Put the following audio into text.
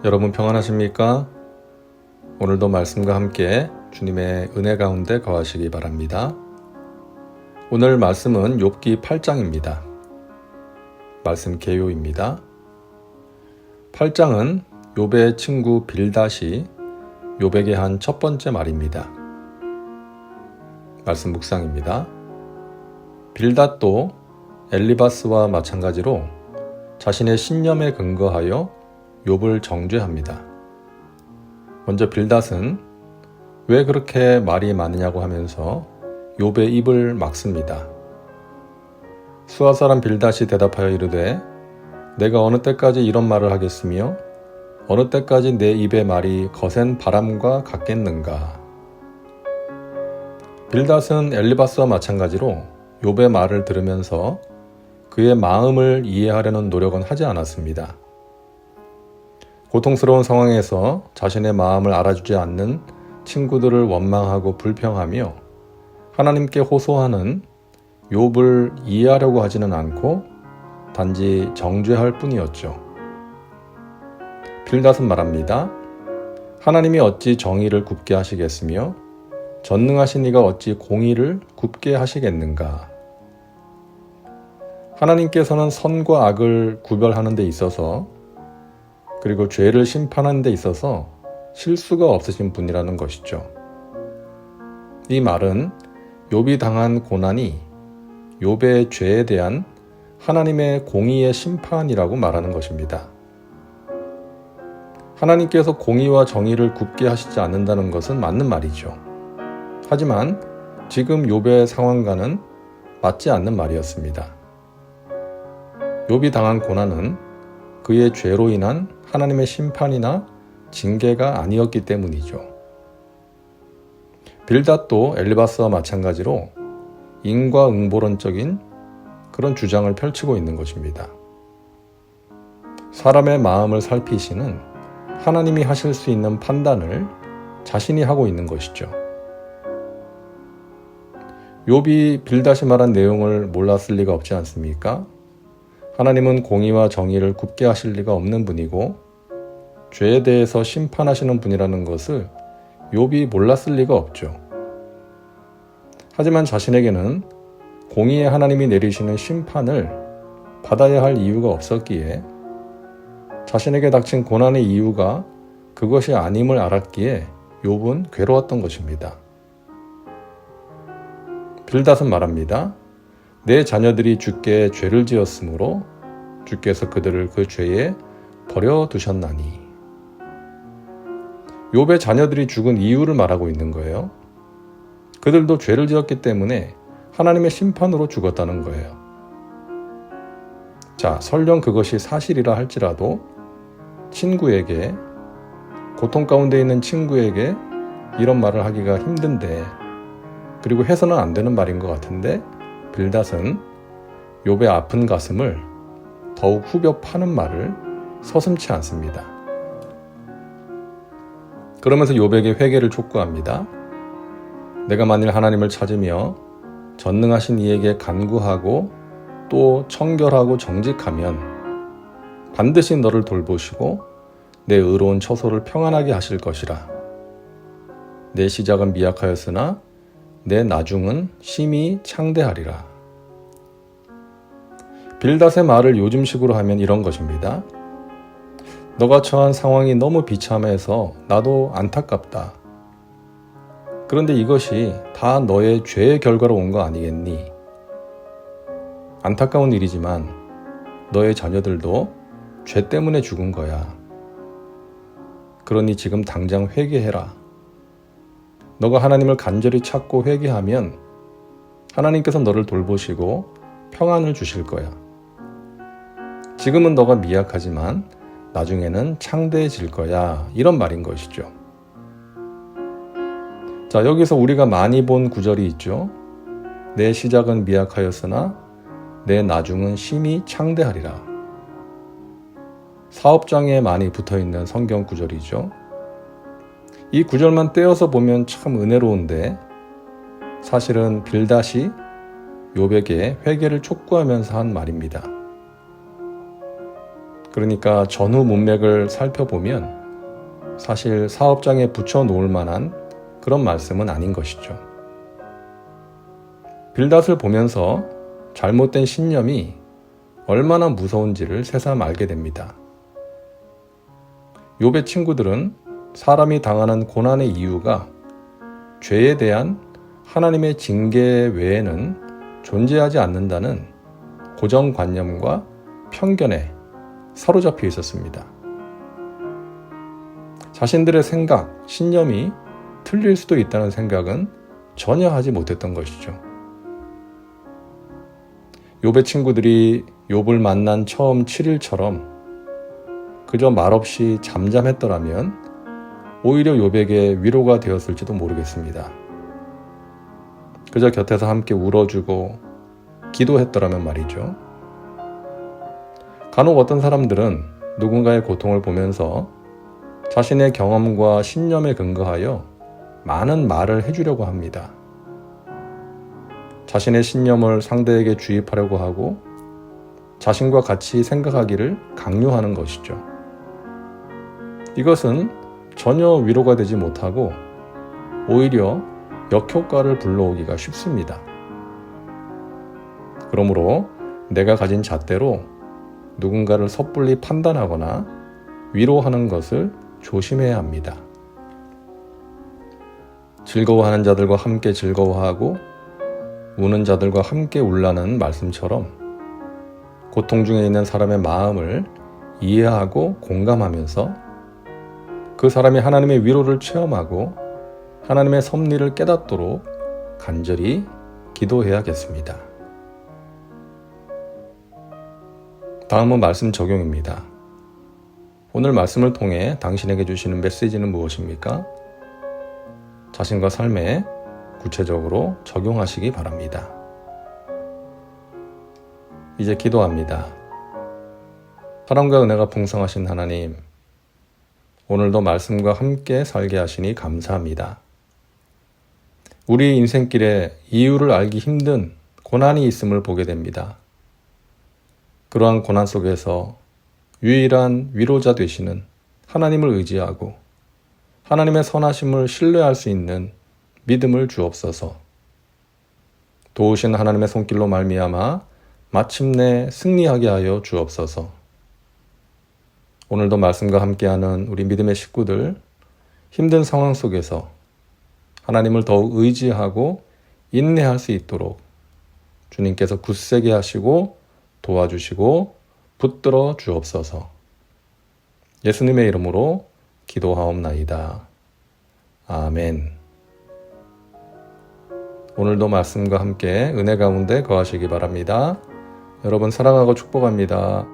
여러분 평안하십니까? 오늘도 말씀과 함께 주님의 은혜 가운데 거하시기 바랍니다. 오늘 말씀은 욥기 8장입니다. 말씀 개요입니다. 8장은 욥의 친구 빌닷이 욥에게 한 첫 번째 말입니다. 말씀 묵상입니다. 빌닷도 엘리바스와 마찬가지로 자신의 신념에 근거하여 욥을 정죄합니다. 먼저 빌닷은 왜 그렇게 말이 많으냐고 하면서 욥의 입을 막습니다. 수아 사람 빌닷이 대답하여 이르되 내가 어느 때까지 이런 말을 하겠으며 어느 때까지 내 입의 말이 거센 바람과 같겠는가. 빌닷은 엘리바스와 마찬가지로 욥의 말을 들으면서 그의 마음을 이해하려는 노력은 하지 않았습니다. 고통스러운 상황에서 자신의 마음을 알아주지 않는 친구들을 원망하고 불평하며 하나님께 호소하는 욥을 이해하려고 하지는 않고 단지 정죄할 뿐이었죠. 빌닷은 말합니다. 하나님이 어찌 정의를 굽게 하시겠으며 전능하신 이가 어찌 공의를 굽게 하시겠는가. 하나님께서는 선과 악을 구별하는 데 있어서 그리고 죄를 심판하는 데 있어서 실수가 없으신 분이라는 것이죠. 이 말은 욥이 당한 고난이 욥의 죄에 대한 하나님의 공의의 심판이라고 말하는 것입니다. 하나님께서 공의와 정의를 굽게 하시지 않는다는 것은 맞는 말이죠. 하지만 지금 욥의 상황과는 맞지 않는 말이었습니다. 욥이 당한 고난은 그의 죄로 인한 하나님의 심판이나 징계가 아니었기 때문이죠. 빌닷도 엘리바스와 마찬가지로 인과응보론적인 그런 주장을 펼치고 있는 것입니다. 사람의 마음을 살피시는 하나님이 하실 수 있는 판단을 자신이 하고 있는 것이죠. 욥이 빌닷이 말한 내용을 몰랐을 리가 없지 않습니까? 하나님은 공의와 정의를 굽게 하실 리가 없는 분이고 죄에 대해서 심판하시는 분이라는 것을 욥이 몰랐을 리가 없죠. 하지만 자신에게는 공의의 하나님이 내리시는 심판을 받아야 할 이유가 없었기에 자신에게 닥친 고난의 이유가 그것이 아님을 알았기에 욥은 괴로웠던 것입니다. 빌닷은 말합니다. 내 자녀들이 주께 죄를 지었으므로 주께서 그들을 그 죄에 버려두셨나니. 욥의 자녀들이 죽은 이유를 말하고 있는 거예요. 그들도 죄를 지었기 때문에 하나님의 심판으로 죽었다는 거예요. 자, 설령 그것이 사실이라 할지라도 친구에게, 고통 가운데 있는 친구에게 이런 말을 하기가 힘든데, 그리고 해서는 안 되는 말인 것 같은데 빌닷은 욥의 아픈 가슴을 더욱 후벼 파는 말을 서슴지 않습니다. 그러면서 욥에게 회개를 촉구합니다. 내가 만일 하나님을 찾으며 전능하신 이에게 간구하고 또 청결하고 정직하면 반드시 너를 돌보시고 내 의로운 처소를 평안하게 하실 것이라. 내 시작은 미약하였으나 내 나중은 심히 창대하리라. 빌닷의 말을 요즘식으로 하면 이런 것입니다. 너가 처한 상황이 너무 비참해서 나도 안타깝다. 그런데 이것이 다 너의 죄의 결과로 온 거 아니겠니? 안타까운 일이지만 너의 자녀들도 죄 때문에 죽은 거야. 그러니 지금 당장 회개해라. 너가 하나님을 간절히 찾고 회개하면 하나님께서 너를 돌보시고 평안을 주실 거야. 지금은 너가 미약하지만 나중에는 창대해질 거야. 이런 말인 것이죠. 자, 여기서 우리가 많이 본 구절이 있죠. 내 시작은 미약하였으나 내 나중은 심히 창대하리라. 사업장에 많이 붙어있는 성경 구절이죠. 이 구절만 떼어서 보면 참 은혜로운데 사실은 빌닷이 욥에게 회개를 촉구하면서 한 말입니다. 그러니까 전후 문맥을 살펴보면 사실 사업장에 붙여놓을 만한 그런 말씀은 아닌 것이죠. 빌닷을 보면서 잘못된 신념이 얼마나 무서운지를 새삼 알게 됩니다. 욥의 친구들은 사람이 당하는 고난의 이유가 죄에 대한 하나님의 징계 외에는 존재하지 않는다는 고정관념과 편견에 사로잡혀 있었습니다. 자신들의 생각, 신념이 틀릴 수도 있다는 생각은 전혀 하지 못했던 것이죠. 욥의 친구들이 욥을 만난 처음 7일처럼 그저 말없이 잠잠했더라면 오히려 욥에게 위로가 되었을지도 모르겠습니다. 그저 곁에서 함께 울어주고 기도했더라면 말이죠. 간혹 어떤 사람들은 누군가의 고통을 보면서 자신의 경험과 신념에 근거하여 많은 말을 해주려고 합니다. 자신의 신념을 상대에게 주입하려고 하고 자신과 같이 생각하기를 강요하는 것이죠. 이것은 전혀 위로가 되지 못하고 오히려 역효과를 불러오기가 쉽습니다. 그러므로 내가 가진 잣대로 누군가를 섣불리 판단하거나 위로하는 것을 조심해야 합니다. 즐거워하는 자들과 함께 즐거워하고 우는 자들과 함께 울라는 말씀처럼 고통 중에 있는 사람의 마음을 이해하고 공감하면서 그 사람이 하나님의 위로를 체험하고 하나님의 섭리를 깨닫도록 간절히 기도해야겠습니다. 다음은 말씀 적용입니다. 오늘 말씀을 통해 당신에게 주시는 메시지는 무엇입니까? 자신과 삶에 구체적으로 적용하시기 바랍니다. 이제 기도합니다. 사랑과 은혜가 풍성하신 하나님, 오늘도 말씀과 함께 살게 하시니 감사합니다. 우리 인생길에 이유를 알기 힘든 고난이 있음을 보게 됩니다. 그러한 고난 속에서 유일한 위로자 되시는 하나님을 의지하고 하나님의 선하심을 신뢰할 수 있는 믿음을 주옵소서. 도우신 하나님의 손길로 말미암아 마침내 승리하게 하여 주옵소서. 오늘도 말씀과 함께하는 우리 믿음의 식구들, 힘든 상황 속에서 하나님을 더욱 의지하고 인내할 수 있도록 주님께서 굳세게 하시고 도와주시고 붙들어 주옵소서. 예수님의 이름으로 기도하옵나이다. 아멘. 오늘도 말씀과 함께 은혜 가운데 거하시기 바랍니다. 여러분 사랑하고 축복합니다.